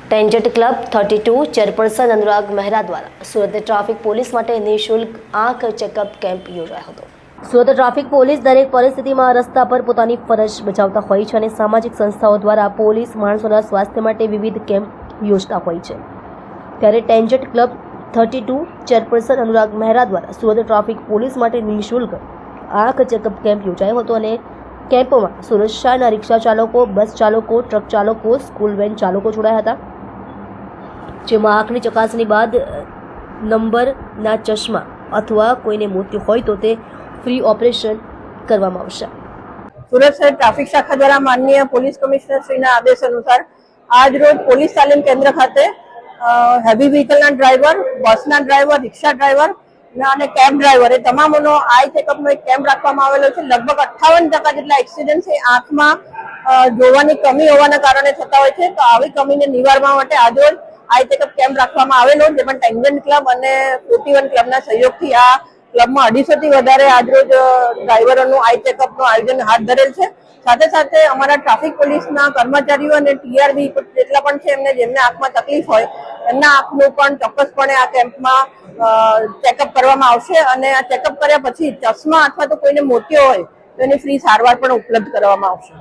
Tangent club 32 chairperson Anurag Mehra દ્વારા Surat traffic police માટે નિઃશુલ્ક આંખ ચેકઅપ કેમ્પ યોજાયો હતો। સુરત ટ્રાફિક પોલીસ દરેક પરિસ્થિતિમાં રસ્તા પર પોતાની ફરજ બજાવતા હોય છે અને સામાજિક સંસ્થાઓ દ્વારા પોલીસ માણસોના સ્વાસ્થ્ય માટે વિવિધ કેમ્પ યોજતા હોય છે। ત્યારે tangent club 32 chairperson Anurag Mehra દ્વારા સુરત ટ્રાફિક પોલીસ માટે નિઃશુલ્ક આંખ ચેકઅપ કેમ્પ યોજાયો હતો અને કેમ્પમાં સુરત શહેરના રિક્ષા ચાલકો, બસ ચાલકો, ટ્રક ચાલકો, સ્કૂલ વેન ચાલકો જોડાયા હતા, જેમાં આંખની ચકાસણી બાદ નંબરના ચશ્મા અથવા કોઈને મોતિયો હોય તો તે ફ્રી ઓપરેશન કરવામાં આવશે। સુરત શહેર ટ્રાફિક શાખા દ્વારા માનનીય પોલીસ કમિશનર શ્રીના આદેશ અનુસાર આજ રોજ પોલીસ તાલીમ કેન્દ્ર ખાતે હેવી વ્હીકલના ડ્રાઈવર, બસના ડ્રાઈવર, રિક્ષા ડ્રાઈવર અને કેબ ડ્રાઈવર એ તમામનો આઈ ચેકઅપનો એક કેમ્પ રાખવામાં આવેલો છે। લગભગ 58% જેટલા એક્સિડન્ટ એ આંખમાં જોવાની કમી હોવાના કારણે થતા હોય છે, તો આવી કમીને નિવારવા માટે આજરોજ આઈ ચેકઅપ કેમ્પ રાખવામાં આવેલો, જેમાં ટેન્જન્ટ ક્લબ અને 41 ક્લબના સહયોગથી આ ક્લબમાં 250 થી વધારે આજરોજ ડ્રાઈવરોનું આઈ ચેકઅપનું આયોજન હાથ ધરેલ છે। સાથે સાથે અમારા ટ્રાફિક પોલીસના કર્મચારીઓ અને ટીઆરબી જેટલા પણ છે જેમને આંખમાં તકલીફ હોય એમના આંખનું પણ ચોક્કસપણે આ કેમ્પમાં ચેકઅપ કરવામાં આવશે અને આ ચેકઅપ કર્યા પછી ચશ્મા અથવા તો કોઈને મોતિયો હોય તો એની ફ્રી સારવાર પણ ઉપલબ્ધ કરવામાં આવશે।